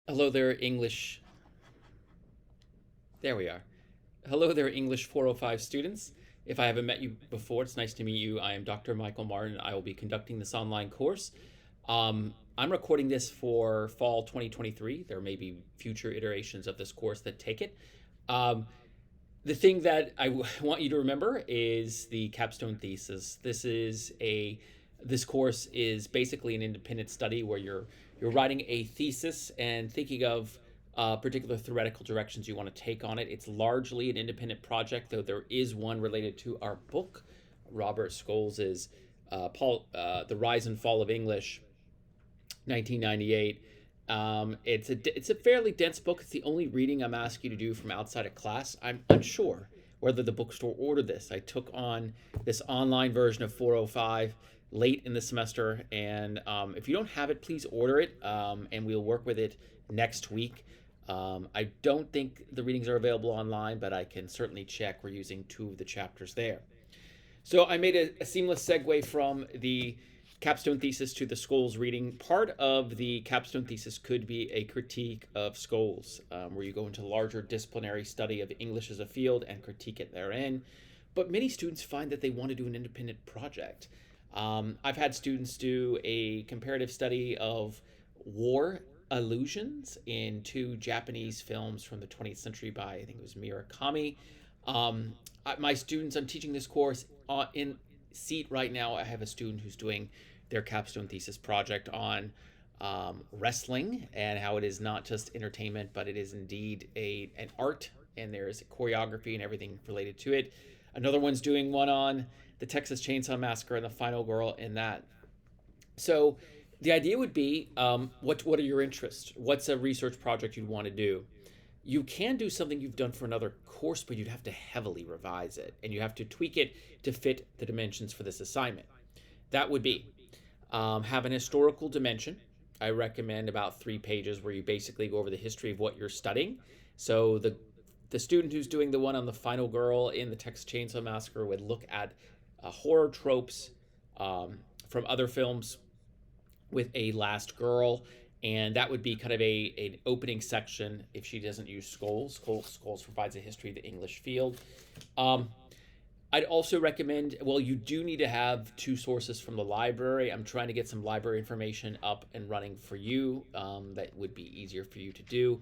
Hello there, English. There we are. Hello there, English 405 students. If I haven't met you before, it's nice to meet you. I am Dr. Michael Martin. I will be conducting this online course. I'm recording this for fall 2023. There may be future iterations of this course that take it. Um, the thing that want you to remember is the capstone thesis. This course is basically an independent study where you're writing a thesis and thinking of particular theoretical directions you want to take on it. It's largely an independent project, though there is one related to our book, Robert Scholes's The Rise and Fall of English, 1998. It's a fairly dense book. It's the only reading I'm asking you to do from outside of class. I'm unsure whether the bookstore ordered this. I took on this online version of 405 late in the semester, and if you don't have it, please order it, and we'll work with it next week. I don't think the readings are available online, but I can certainly check. We're using two of the chapters there. So I made a seamless segue from the capstone thesis to the Scholes reading. Part of the capstone thesis could be a critique of Scholes, where you go into larger disciplinary study of English as a field and critique it therein. But many students find that they want to do an independent project. I've had students do a comparative study of war allusions in two Japanese films from the 20th century by, I think it was Murakami. My students, I'm teaching this course in seat right now. I have a student who's doing their capstone thesis project on wrestling and how it is not just entertainment, but it is indeed an art, and there's choreography and everything related to it. Another one's doing one on the Texas Chainsaw Massacre and the final girl in that. So the idea would be, what are your interests? What's a research project you'd want to do? You can do something you've done for another course, but you'd have to heavily revise it, and you have to tweak it to fit the dimensions for this assignment. That would be have an historical dimension. I recommend about 3 pages where you basically go over the history of what you're studying. So the student who's doing the one on the final girl in the Texas Chainsaw Massacre would look at horror tropes from other films with a last girl, and that would be kind of an opening section if she doesn't use Scholes. Scholes provides a history of the English field. I'd also recommend, well, you do need to have 2 sources from the library. I'm trying to get some library information up and running for you. That would be easier for you to do.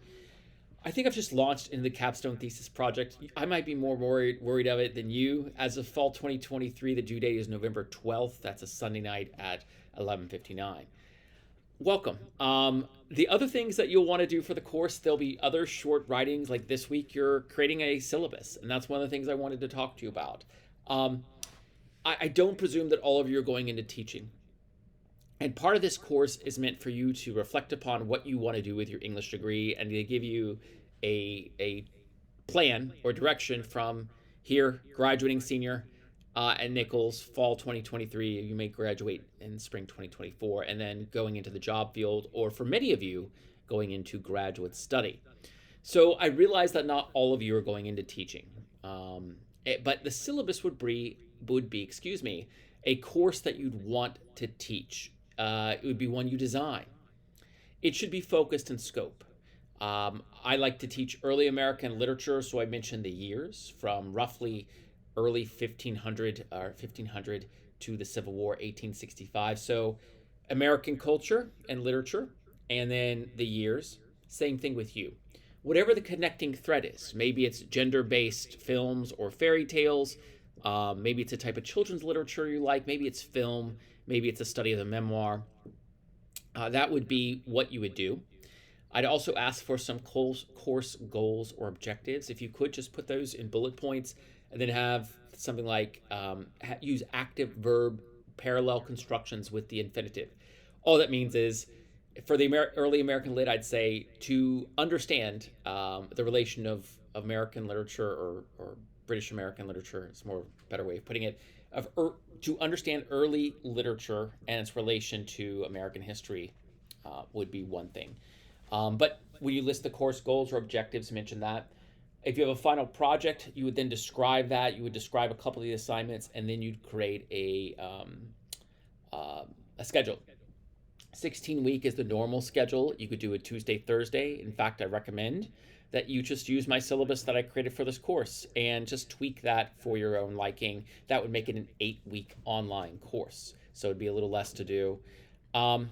I think I've just launched into the capstone thesis project. I might be more worried of it than you. As of fall 2023, the due date is November 12th. That's a Sunday night at 11:59. Welcome. The other things that you'll want to do for the course, there'll be other short writings. Like this week, you're creating a syllabus, and that's one of the things I wanted to talk to you about. Um, I don't presume that all of you are going into teaching. And part of this course is meant for you to reflect upon what you want to do with your English degree and to give you a plan or direction from here, graduating senior at Nichols, fall 2023. You may graduate in spring 2024, and then going into the job field, or for many of you, going into graduate study. So I realize that not all of you are going into teaching, but the syllabus would be, excuse me, a course that you'd want to teach. It would be one you design. It should be focused in scope. I like to teach early American literature, so I mentioned the years from roughly early 1500 to the Civil War, 1865. So American culture and literature, and then the years. Same thing with you. Whatever the connecting thread is, maybe it's gender-based films or fairy tales, maybe it's a type of children's literature you like, maybe it's film, maybe it's a study of the memoir. That would be what you would do. I'd also ask for some course goals or objectives. If you could just put those in bullet points, and then have something like use active verb parallel constructions with the infinitive. All that means is, for the early American lit, I'd say to understand the relation of American literature or British American literature, it's more better way of putting it, to understand early literature and its relation to American history would be one thing. But when you list the course goals or objectives, mention that. If you have a final project, you would then describe that. You would describe a couple of the assignments, and then you'd create a schedule. 16-week is the normal schedule. You could do a Tuesday, Thursday. In fact, I recommend that you just use my syllabus that I created for this course and just tweak that for your own liking. That would make it an 8-week online course. So it'd be a little less to do. Um,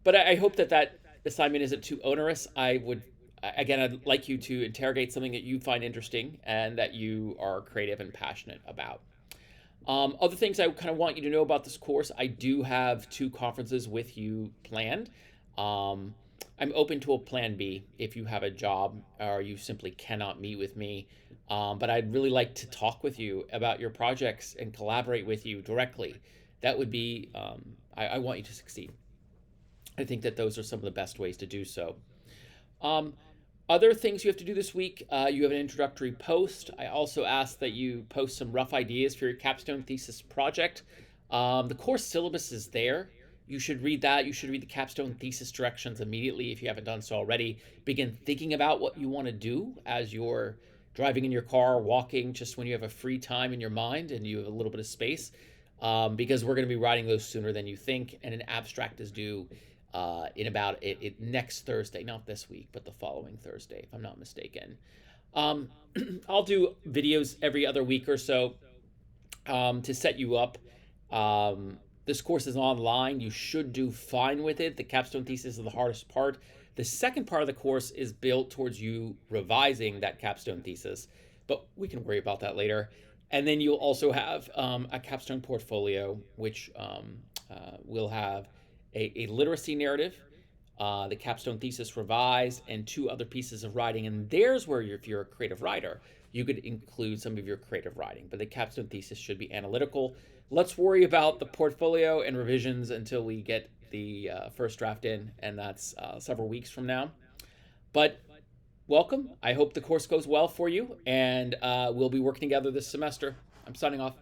but I hope that that assignment isn't too onerous. Again, I'd like you to interrogate something that you find interesting and that you are creative and passionate about. Other things I kind of want you to know about this course, I do have 2 conferences with you planned. Um, I'm open to a plan B if you have a job or you simply cannot meet with me. But I'd really like to talk with you about your projects and collaborate with you directly. That would be, I want you to succeed. I think that those are some of the best ways to do so. Um, Other things you have to do this week, you have an introductory post. I also ask that you post some rough ideas for your capstone thesis project. The course syllabus is there. You should read that. You should read the capstone thesis directions immediately if you haven't done so already. Begin thinking about what you want to do as you're driving in your car, walking, just when you have a free time in your mind and you have a little bit of space. Because we're going to be writing those sooner than you think, and an abstract is due in about next Thursday, not this week, but the following Thursday, if I'm not mistaken. Um, I'll do videos every other week or so to set you up. This course is online. You should do fine with it. The capstone thesis is the hardest part. The second part of the course is built towards you revising that capstone thesis, but we can worry about that later. And then you'll also have a capstone portfolio, which will have a literacy narrative, the capstone thesis revised, and 2 other pieces of writing. And there's where if you're a creative writer, you could include some of your creative writing. But the capstone thesis should be analytical. Let's worry about the portfolio and revisions until we get the first draft in, and that's several weeks from now. But welcome. I hope the course goes well for you, and we'll be working together this semester. I'm signing off.